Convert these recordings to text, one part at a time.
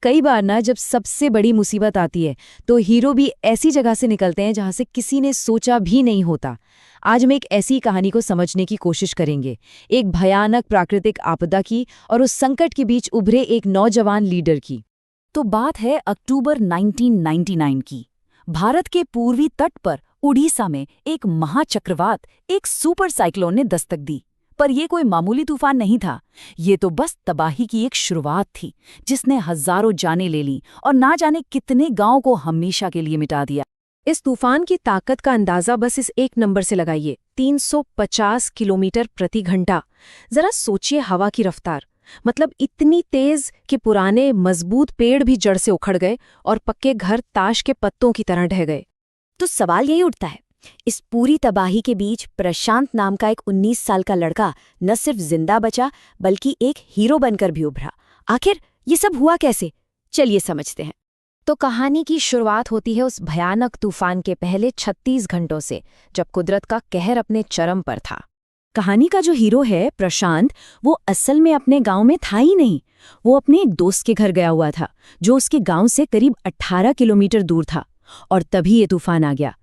कई बार ना जब सबसे बड़ी मुसीबत आती है तो हीरो भी ऐसी जगह से निकलते हैं जहां से किसी ने सोचा भी नहीं होता। आज हम एक ऐसी कहानी को समझने की कोशिश करेंगे, एक भयानक प्राकृतिक आपदा की और उस संकट के बीच उभरे एक नौजवान लीडर की। तो बात है अक्टूबर 1999 की। भारत के पूर्वी तट पर उड़ीसा में एक महाचक्रवात, एक सुपर साइक्लोन ने दस्तक दी। पर यह कोई मामूली तूफान नहीं था, ये तो बस तबाही की एक शुरुआत थी, जिसने हजारों जानें ले लीं और ना जाने कितने गांवों को हमेशा के लिए मिटा दिया। इस तूफान की ताकत का अंदाजा बस इस एक नंबर से लगाइए, 350 किलोमीटर प्रति घंटा। जरा सोचिए हवा की रफ्तार, मतलब इतनी तेज कि पुराने मजबूत पेड़ भी जड़ से उखड़ गए और पक्के घर ताश के पत्तों की तरह ढह गए। तो सवाल यही उठता है, इस पूरी तबाही के बीच प्रशांत नाम का एक 19 साल का लड़का न सिर्फ जिंदा बचा बल्कि एक हीरो बनकर भी उभरा। आखिर ये सब हुआ कैसे, चलिए समझते हैं। तो कहानी की शुरुआत होती है उस भयानक तूफान के पहले 36 घंटों से, जब कुदरत का कहर अपने चरम पर था। कहानी का जो हीरो है प्रशांत, वो असल में अपने गांव में था ही नहीं। वो अपने एक दोस्त के घर गया हुआ था, जो उसके गांव से करीब 18 किलोमीटर दूर था। और तभी ये तूफान आ गया।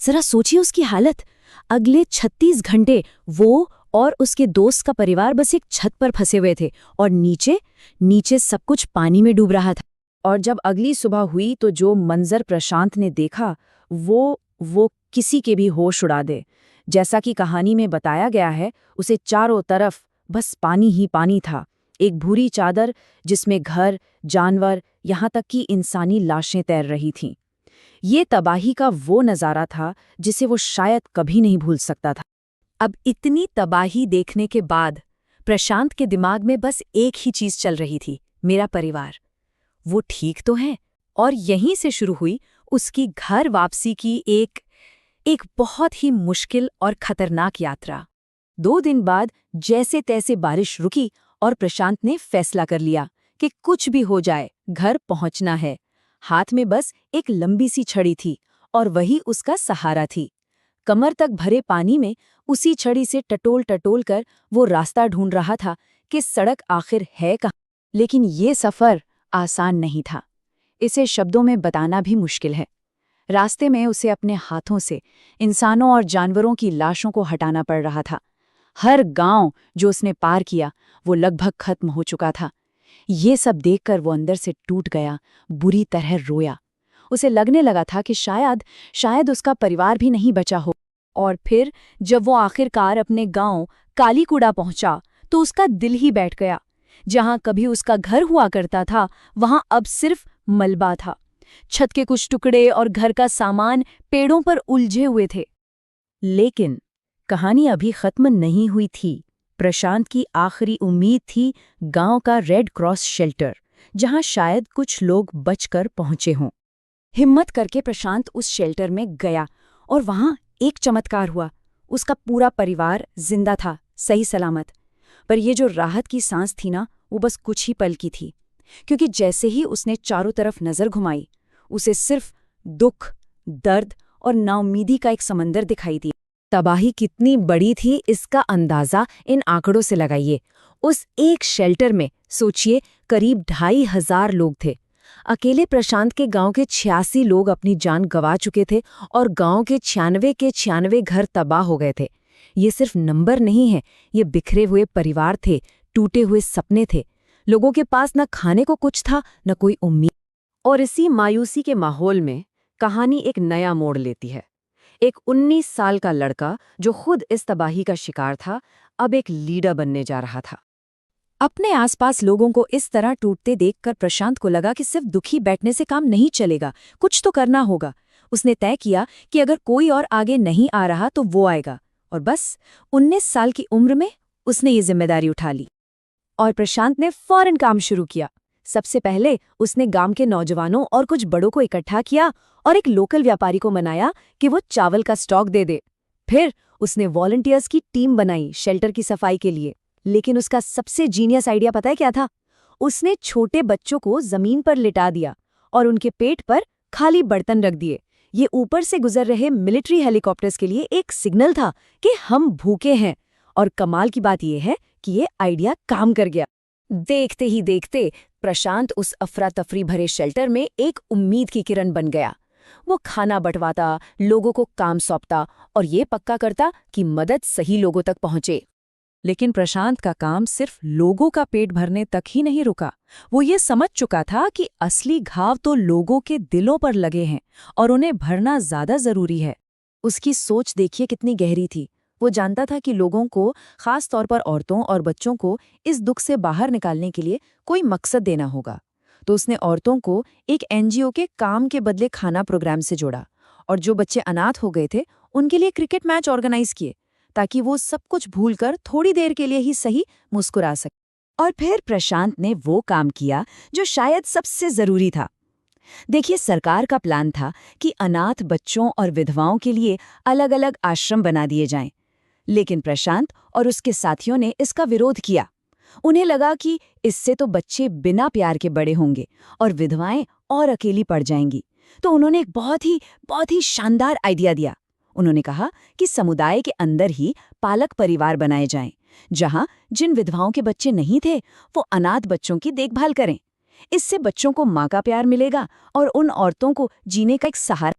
जरा सोचिए उसकी हालत। अगले 36 घंटे वो और उसके दोस्त का परिवार बस एक छत पर फंसे हुए थे और नीचे सब कुछ पानी में डूब रहा था। और जब अगली सुबह हुई तो जो मंजर प्रशांत ने देखा वो किसी के भी होश उड़ा दे। जैसा कि कहानी में बताया गया है, उसे चारों तरफ बस पानी ही पानी था। एक भूरी चादर जिसमें घर, जानवर, यहाँ तक कि इंसानी लाशें तैर रही थीं। ये तबाही का वो नज़ारा था जिसे वो शायद कभी नहीं भूल सकता था। अब इतनी तबाही देखने के बाद प्रशांत के दिमाग में बस एक ही चीज़ चल रही थी, मेरा परिवार, वो ठीक तो है। और यहीं से शुरू हुई उसकी घर वापसी की एक बहुत ही मुश्किल और खतरनाक यात्रा। 2 दिन बाद जैसे तैसे बारिश रुकी और प्रशांत ने फैसला कर लिया कि कुछ भी हो जाए घर पहुंचना है। हाथ में बस एक लंबी सी छड़ी थी और वही उसका सहारा थी। कमर तक भरे पानी में उसी छड़ी से टटोल कर वो रास्ता ढूंढ रहा था कि सड़क आखिर है कहाँ। लेकिन ये सफ़र आसान नहीं था, इसे शब्दों में बताना भी मुश्किल है। रास्ते में उसे अपने हाथों से इंसानों और जानवरों की लाशों को हटाना पड़ रहा था। हर गांव जो उसने पार किया वो लगभग खत्म हो चुका था। ये सब देखकर वो अंदर से टूट गया, बुरी तरह रोया। उसे लगने लगा था कि शायद उसका परिवार भी नहीं बचा हो। और फिर जब वो आखिरकार अपने गांव कालीकुड़ा पहुंचा तो उसका दिल ही बैठ गया। जहां कभी उसका घर हुआ करता था, वहां अब सिर्फ मलबा था। छत के कुछ टुकड़े और घर का सामान पेड़ों पर उलझे हुए थे। लेकिन कहानी अभी खत्म नहीं हुई थी। प्रशांत की आखिरी उम्मीद थी गांव का रेड क्रॉस शेल्टर, जहां शायद कुछ लोग बचकर पहुंचे हों। हिम्मत करके प्रशांत उस शेल्टर में गया और वहां एक चमत्कार हुआ। उसका पूरा परिवार जिंदा था, सही सलामत। पर ये जो राहत की सांस थी ना, वो बस कुछ ही पल की थी, क्योंकि जैसे ही उसने चारों तरफ नजर घुमाई, उसे सिर्फ दुख, दर्द और नाउम्मीदी का एक समंदर दिखाई दिया। तबाही कितनी बड़ी थी इसका अंदाजा इन आंकड़ों से लगाइए। उस एक शेल्टर में सोचिए करीब 2,500 लोग थे। अकेले प्रशांत के गांव के 86 लोग अपनी जान गंवा चुके थे और गांव के 96 घर तबाह हो गए थे। ये सिर्फ नंबर नहीं है, ये बिखरे हुए परिवार थे, टूटे हुए सपने थे। लोगों के पास न खाने को कुछ था, न कोई उम्मीद। और इसी मायूसी के माहौल में कहानी एक नया मोड़ लेती है। एक 19 साल का लड़का जो खुद इस तबाही का शिकार था, अब एक लीडर बनने जा रहा था। अपने आसपास लोगों को इस तरह टूटते देखकर प्रशांत को लगा कि सिर्फ दुखी बैठने से काम नहीं चलेगा, कुछ तो करना होगा। उसने तय किया कि अगर कोई और आगे नहीं आ रहा तो वो आएगा। और बस 19 साल की उम्र में उसने ये जिम्मेदारी उठा ली। और प्रशांत ने फौरन काम शुरू किया। सबसे पहले उसने गांव के नौजवानों और कुछ बड़ों को इकट्ठा किया और एक लोकल व्यापारी को मनाया कि वो चावल का स्टॉक दे दे। फिर उसने वॉलंटियर्स की टीम बनाई शेल्टर की सफाई के लिए। लेकिन उसका सबसे जीनियस आइडिया पता है क्या था? उसने छोटे बच्चों को जमीन पर लिटा दिया और उनके पेट पर खाली बर्तन रख दिए। ये ऊपर से गुजर रहे मिलिट्री हेलीकॉप्टर्स के लिए एक सिग्नल था कि हम भूखे हैं। और कमाल की बात यह है कि ये आइडिया काम कर गया। देखते ही देखते प्रशांत उस अफरा तफरी भरे शेल्टर में एक उम्मीद की किरण बन गया। वो खाना बंटवाता, लोगों को काम सौंपता और ये पक्का करता कि मदद सही लोगों तक पहुंचे। लेकिन प्रशांत का काम सिर्फ लोगों का पेट भरने तक ही नहीं रुका। वो ये समझ चुका था कि असली घाव तो लोगों के दिलों पर लगे हैं और उन्हें भरना ज्यादा जरूरी है। उसकी सोच देखिए कितनी गहरी थी। वो जानता था कि लोगों को, खास तौर पर औरतों और बच्चों को, इस दुख से बाहर निकालने के लिए कोई मकसद देना होगा। तो उसने औरतों को एक एनजीओ के काम के बदले खाना प्रोग्राम से जोड़ा और जो बच्चे अनाथ हो गए थे उनके लिए क्रिकेट मैच ऑर्गेनाइज किए, ताकि वो सब कुछ भूलकर थोड़ी देर के लिए ही सही मुस्कुरा सके। और फिर प्रशांत ने वो काम किया जो शायद सबसे जरूरी था। देखिए, सरकार का प्लान था कि अनाथ बच्चों और विधवाओं के लिए अलग अलग आश्रम बना दिए जाएं। लेकिन प्रशांत और उसके साथियों ने इसका विरोध किया। उन्हें लगा कि इससे तो बच्चे बिना प्यार के बड़े होंगे और विधवाएं और अकेली पड़ जाएंगी। तो उन्होंने एक बहुत ही शानदार आइडिया दिया। उन्होंने कहा कि समुदाय के अंदर ही पालक परिवार बनाए जाएं, जहां जिन विधवाओं के बच्चे नहीं थे वो अनाथ बच्चों की देखभाल करें। इससे बच्चों को माँ का प्यार मिलेगा और उन औरतों को जीने का एक सहारा।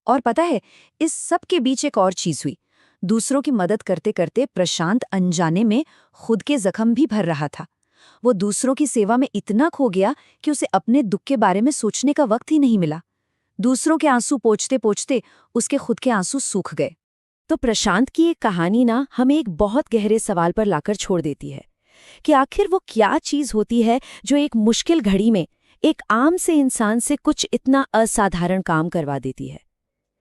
और पता है, इस सब के बीच एक और चीज हुई। दूसरों की मदद करते करते प्रशांत अनजाने में खुद के जख्म भी भर रहा था। वो दूसरों की सेवा में इतना खो गया कि उसे अपने दुख के बारे में सोचने का वक्त ही नहीं मिला। दूसरों के आंसू पोंछते पोंछते उसके खुद के आंसू सूख गए। तो प्रशांत की एक कहानी ना हमें एक बहुत गहरे सवाल पर लाकर छोड़ देती है कि आखिर वो क्या चीज होती है जो एक मुश्किल घड़ी में एक आम से इंसान से कुछ इतना असाधारण काम करवा देती है।